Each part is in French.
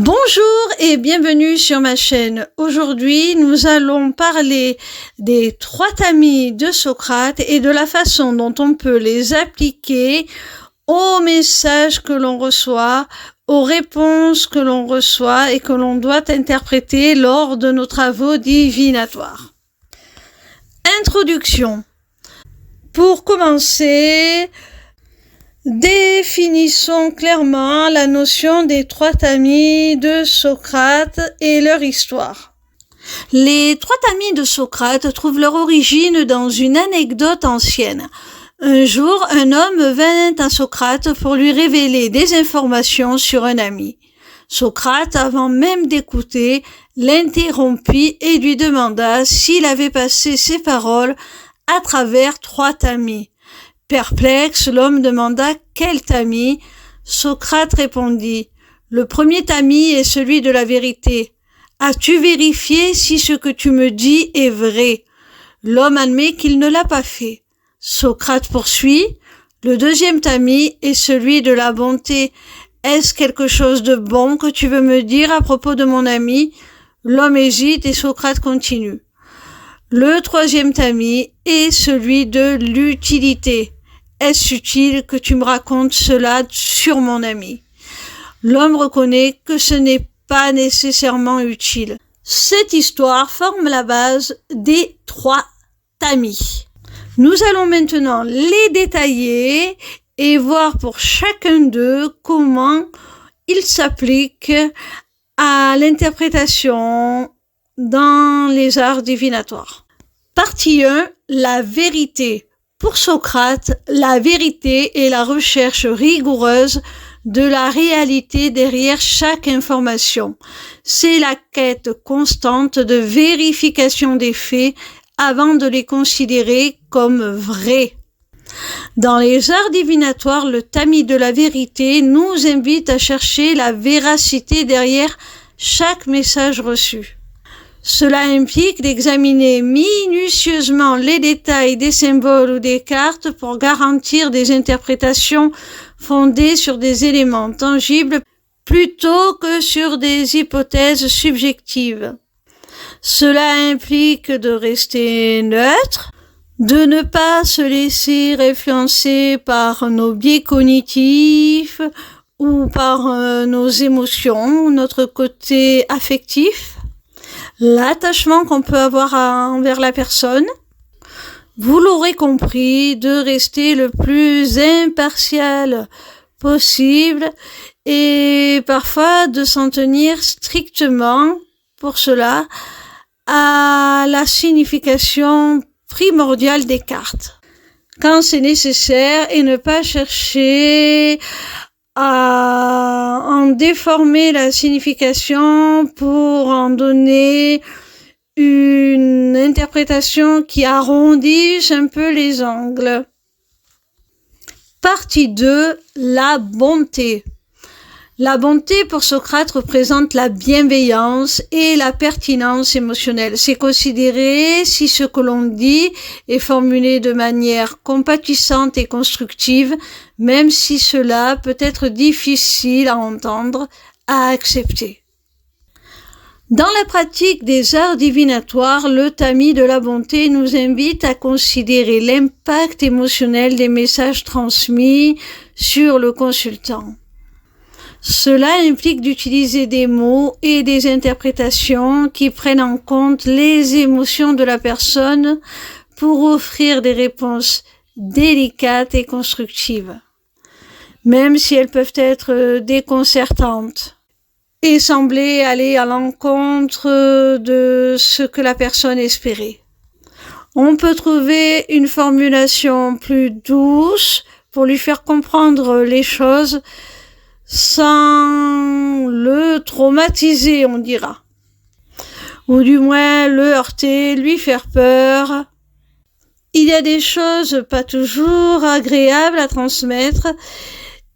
Bonjour et bienvenue sur ma chaîne. Aujourd'hui, nous allons parler des 3 tamis de Socrate et de la façon dont on peut les appliquer aux messages que l'on reçoit, aux réponses que l'on reçoit et que l'on doit interpréter lors de nos travaux divinatoires. Introduction. Pour commencer, définissons clairement la notion des 3 tamis de Socrate et leur histoire. Les 3 tamis de Socrate trouvent leur origine dans une anecdote ancienne. Un jour, un homme vint à Socrate pour lui révéler des informations sur un ami. Socrate, avant même d'écouter, l'interrompit et lui demanda s'il avait passé ses paroles à travers 3 tamis. Perplexe, l'homme demanda quel tamis. Socrate répondit: le premier tamis est celui de la vérité. As-tu vérifié si ce que tu me dis est vrai? L'homme admet qu'il ne l'a pas fait. Socrate poursuit: le deuxième tamis est celui de la bonté. Est-ce quelque chose de bon que tu veux me dire à propos de mon ami? L'homme hésite et Socrate continue. Le troisième tamis est celui de l'utilité. Est-ce utile que tu me racontes cela sur mon ami? L'homme reconnaît que ce n'est pas nécessairement utile. Cette histoire forme la base des 3 tamis. Nous allons maintenant les détailler et voir pour chacun d'eux comment ils s'appliquent à l'interprétation dans les arts divinatoires. Partie 1, la vérité. Pour Socrate, la vérité est la recherche rigoureuse de la réalité derrière chaque information. C'est la quête constante de vérification des faits avant de les considérer comme vrais. Dans les arts divinatoires, le tamis de la vérité nous invite à chercher la véracité derrière chaque message reçu. Cela implique d'examiner minutieusement les détails des symboles ou des cartes pour garantir des interprétations fondées sur des éléments tangibles plutôt que sur des hypothèses subjectives. Cela implique de rester neutre, de ne pas se laisser influencer par nos biais cognitifs ou par nos émotions, notre côté affectif, l'attachement qu'on peut avoir envers la personne. Vous l'aurez compris, de rester le plus impartial possible et parfois de s'en tenir strictement, pour cela, à la signification primordiale des cartes, quand c'est nécessaire, et ne pas chercher à en déformer la signification pour en donner une interprétation qui arrondisse un peu les angles. Partie 2, la bonté. La bonté pour Socrate représente la bienveillance et la pertinence émotionnelle. C'est considérer si ce que l'on dit est formulé de manière compatissante et constructive, même si cela peut être difficile à entendre, à accepter. Dans la pratique des arts divinatoires, le tamis de la bonté nous invite à considérer l'impact émotionnel des messages transmis sur le consultant. Cela implique d'utiliser des mots et des interprétations qui prennent en compte les émotions de la personne pour offrir des réponses délicates et constructives, même si elles peuvent être déconcertantes et sembler aller à l'encontre de ce que la personne espérait. On peut trouver une formulation plus douce pour lui faire comprendre les choses sans le traumatiser, on dira. Ou du moins le heurter, lui faire peur. Il y a des choses pas toujours agréables à transmettre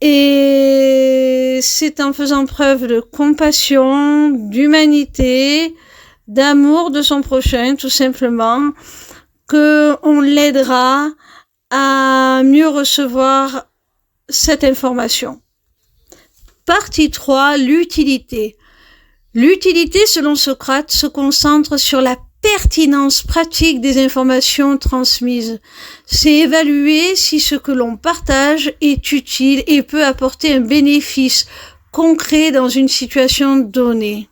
et c'est en faisant preuve de compassion, d'humanité, d'amour de son prochain, tout simplement, qu'on l'aidera à mieux recevoir cette information. Partie 3, l'utilité. L'utilité, selon Socrate, se concentre sur la pertinence pratique des informations transmises. C'est évaluer si ce que l'on partage est utile et peut apporter un bénéfice concret dans une situation donnée.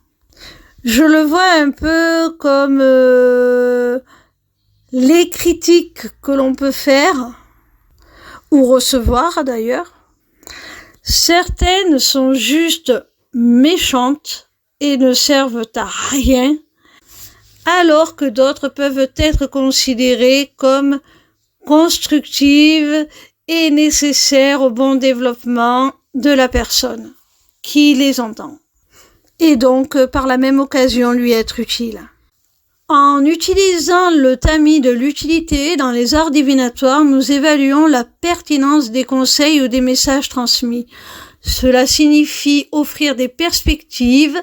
Je le vois un peu comme les critiques que l'on peut faire, ou recevoir d'ailleurs. Certaines sont juste méchantes et ne servent à rien, alors que d'autres peuvent être considérées comme constructives et nécessaires au bon développement de la personne qui les entend, et donc par la même occasion lui être utile. En utilisant le tamis de l'utilité dans les arts divinatoires, nous évaluons la pertinence des conseils ou des messages transmis. Cela signifie offrir des perspectives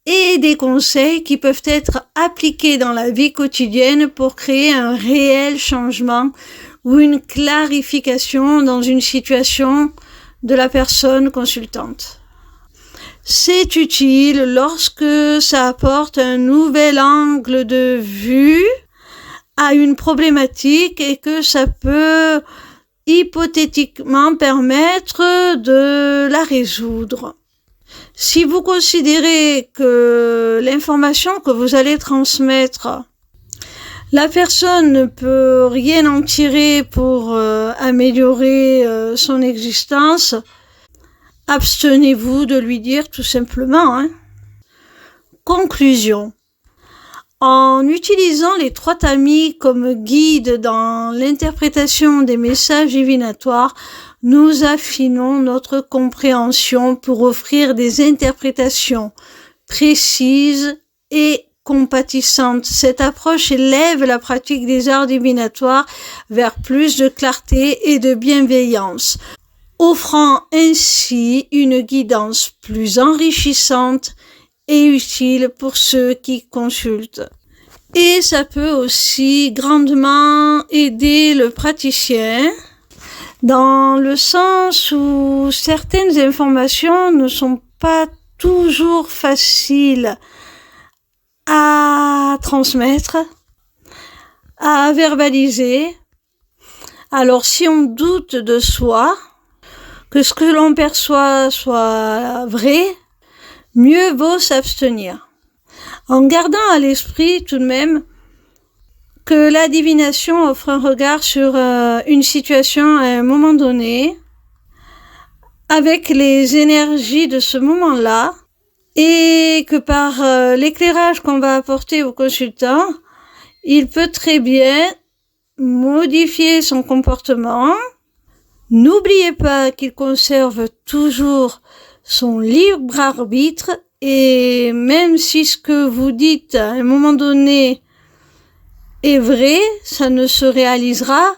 et des conseils qui peuvent être appliqués dans la vie quotidienne pour créer un réel changement ou une clarification dans une situation de la personne consultante. C'est utile lorsque ça apporte un nouvel angle de vue à une problématique et que ça peut hypothétiquement permettre de la résoudre. Si vous considérez que l'information que vous allez transmettre, la personne ne peut rien en tirer pour améliorer son existence, abstenez-vous de lui dire tout simplement. Conclusion. En utilisant les 3 tamis comme guide dans l'interprétation des messages divinatoires, nous affinons notre compréhension pour offrir des interprétations précises et compatissantes. Cette approche élève la pratique des arts divinatoires vers plus de clarté et de bienveillance, offrant ainsi une guidance plus enrichissante et utile pour ceux qui consultent. Et ça peut aussi grandement aider le praticien dans le sens où certaines informations ne sont pas toujours faciles à transmettre, à verbaliser. Alors si on doute de soi, que ce que l'on perçoit soit vrai, mieux vaut s'abstenir. En gardant à l'esprit tout de même que la divination offre un regard sur une situation à un moment donné, avec les énergies de ce moment-là, et que par l'éclairage qu'on va apporter au consultant, il peut très bien modifier son comportement. N'oubliez pas qu'il conserve toujours son libre arbitre, et même si ce que vous dites à un moment donné est vrai, ça ne se réalisera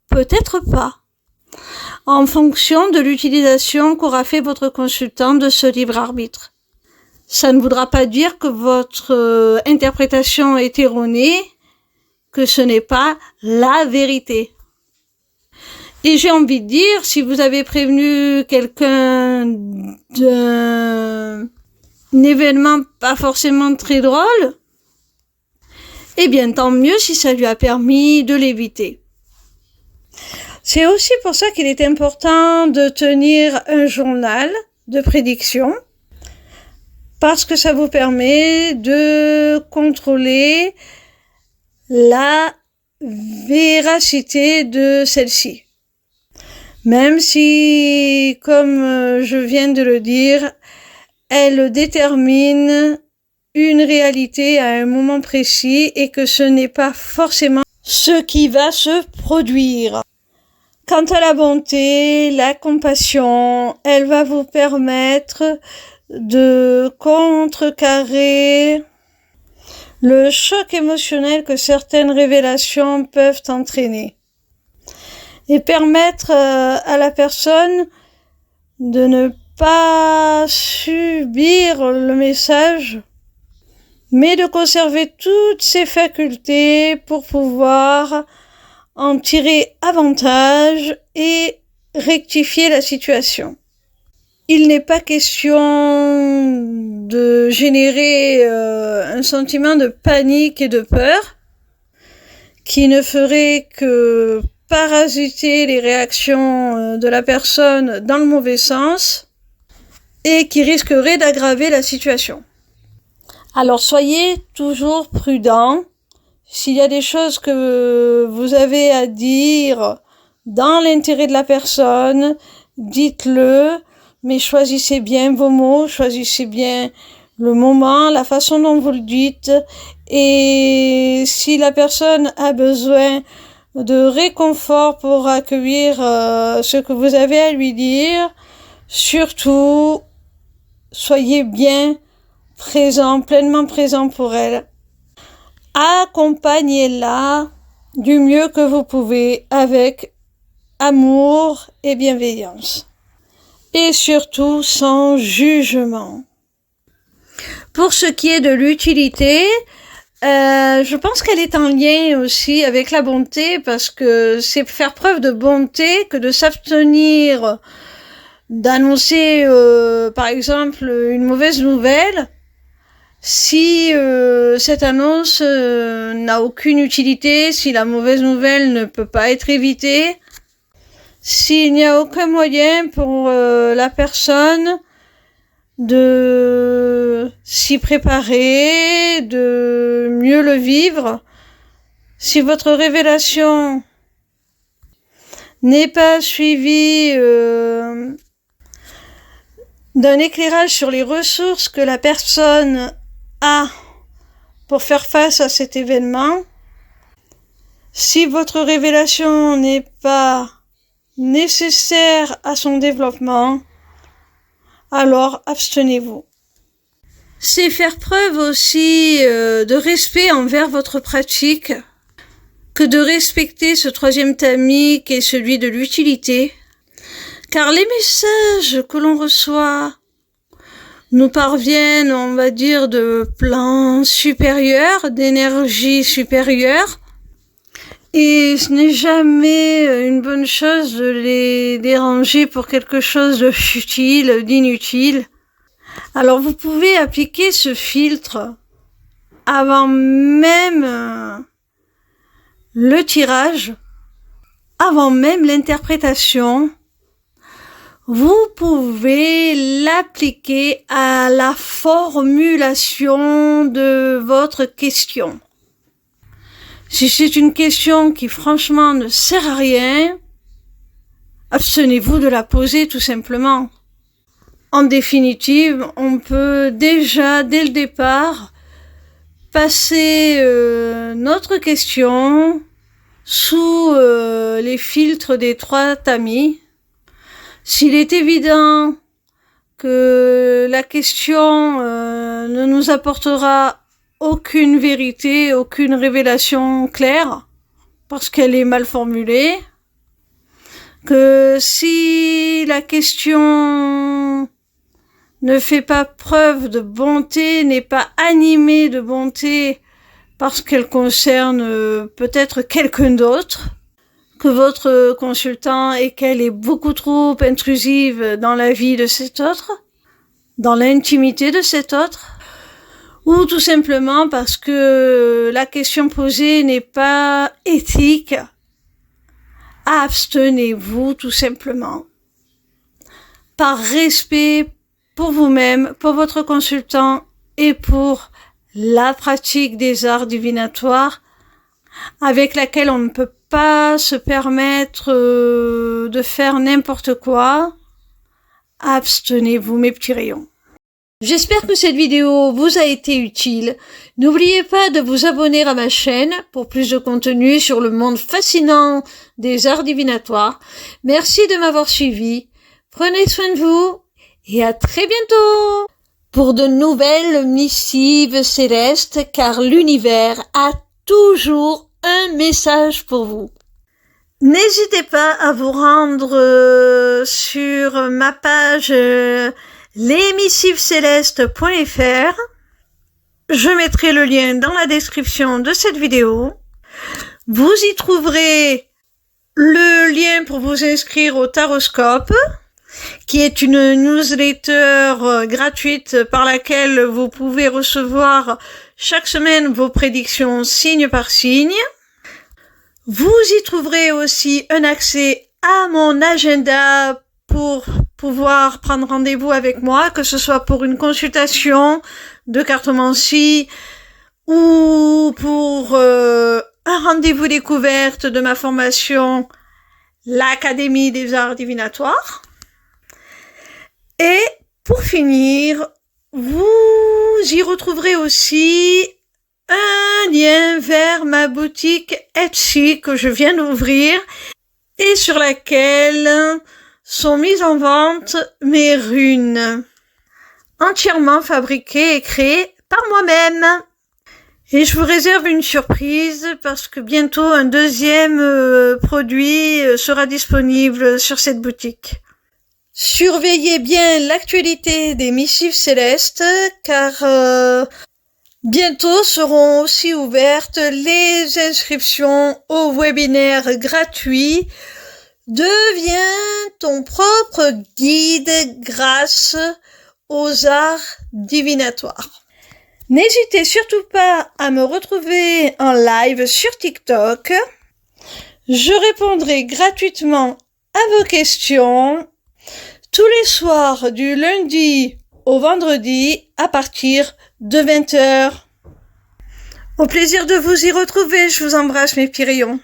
peut-être pas, en fonction de l'utilisation qu'aura fait votre consultant de ce libre arbitre. Ça ne voudra pas dire que votre interprétation est erronée, que ce n'est pas la vérité. Et j'ai envie de dire, si vous avez prévenu quelqu'un d'un événement pas forcément très drôle, eh bien tant mieux si ça lui a permis de l'éviter. C'est aussi pour ça qu'il est important de tenir un journal de prédiction, parce que ça vous permet de contrôler la véracité de celle-ci. Même si, comme je viens de le dire, elle détermine une réalité à un moment précis et que ce n'est pas forcément ce qui va se produire. Quant à la bonté, la compassion, elle va vous permettre de contrecarrer le choc émotionnel que certaines révélations peuvent entraîner et permettre à la personne de ne pas subir le message, mais de conserver toutes ses facultés pour pouvoir en tirer avantage et rectifier la situation. Il n'est pas question de générer un sentiment de panique et de peur qui ne ferait que parasiter les réactions de la personne dans le mauvais sens et qui risquerait d'aggraver la situation. Alors soyez toujours prudents. S'il y a des choses que vous avez à dire dans l'intérêt de la personne, dites-le, mais choisissez bien vos mots, choisissez bien le moment, la façon dont vous le dites, et si la personne a besoin de réconfort pour accueillir ce que vous avez à lui dire, surtout, soyez bien présent, pleinement présent pour elle. Accompagnez-la du mieux que vous pouvez avec amour et bienveillance. Et surtout sans jugement. Pour ce qui est de l'utilité, je pense qu'elle est en lien aussi avec la bonté parce que c'est faire preuve de bonté que de s'abstenir d'annoncer par exemple une mauvaise nouvelle si cette annonce n'a aucune utilité, si la mauvaise nouvelle ne peut pas être évitée, s'il n'y a aucun moyen pour la personne de s'y préparer, de mieux le vivre, si votre révélation n'est pas suivie d'un éclairage sur les ressources que la personne a pour faire face à cet événement, si votre révélation n'est pas nécessaire à son développement, alors abstenez-vous. C'est faire preuve aussi de respect envers votre pratique, que de respecter ce troisième tamis qui est celui de l'utilité, car les messages que l'on reçoit nous parviennent, on va dire, de plans supérieurs, d'énergie supérieure, et ce n'est jamais une bonne chose de les déranger pour quelque chose de futile, d'inutile. Alors vous pouvez appliquer ce filtre avant même le tirage, avant même l'interprétation. Vous pouvez l'appliquer à la formulation de votre question. Si c'est une question qui franchement ne sert à rien, abstenez-vous de la poser tout simplement. En définitive, on peut déjà, dès le départ, passer notre question sous les filtres des trois tamis. S'il est évident que la question ne nous apportera aucune vérité, aucune révélation claire, parce qu'elle est mal formulée, que si la question ne fait pas preuve de bonté, n'est pas animée de bonté, parce qu'elle concerne peut-être quelqu'un d'autre que votre consultant et qu'elle est beaucoup trop intrusive dans la vie de cet autre, dans l'intimité de cet autre, ou tout simplement parce que la question posée n'est pas éthique, abstenez-vous tout simplement. Par respect pour vous-même, pour votre consultant et pour la pratique des arts divinatoires avec laquelle on ne peut pas se permettre de faire n'importe quoi, abstenez-vous mes petits rayons. J'espère que cette vidéo vous a été utile. N'oubliez pas de vous abonner à ma chaîne pour plus de contenu sur le monde fascinant des arts divinatoires. Merci de m'avoir suivi. Prenez soin de vous et à très bientôt pour de nouvelles missives célestes, car l'univers a toujours un message pour vous. N'hésitez pas à vous rendre sur ma page lesmissivescélestes.fr. Je mettrai le lien dans la description de cette vidéo. Vous y trouverez le lien pour vous inscrire au taroscope qui est une newsletter gratuite par laquelle vous pouvez recevoir chaque semaine vos prédictions signe par signe. Vous y trouverez aussi un accès à mon agenda pour pouvoir prendre rendez-vous avec moi, que ce soit pour une consultation de cartomancie ou pour un rendez-vous découverte de ma formation, l'Académie des arts divinatoires. Et pour finir, vous y retrouverez aussi un lien vers ma boutique Etsy que je viens d'ouvrir et sur laquelle sont mises en vente mes runes, entièrement fabriquées et créées par moi-même. Et je vous réserve une surprise parce que bientôt un deuxième produit sera disponible sur cette boutique. Surveillez bien l'actualité des missives célestes car bientôt seront aussi ouvertes les inscriptions au webinaire gratuit Deviens ton propre guide grâce aux arts divinatoires. N'hésitez surtout pas à me retrouver en live sur TikTok. Je répondrai gratuitement à vos questions tous les soirs du lundi au vendredi à partir de 20h. Au plaisir de vous y retrouver, je vous embrasse mes petits rayons.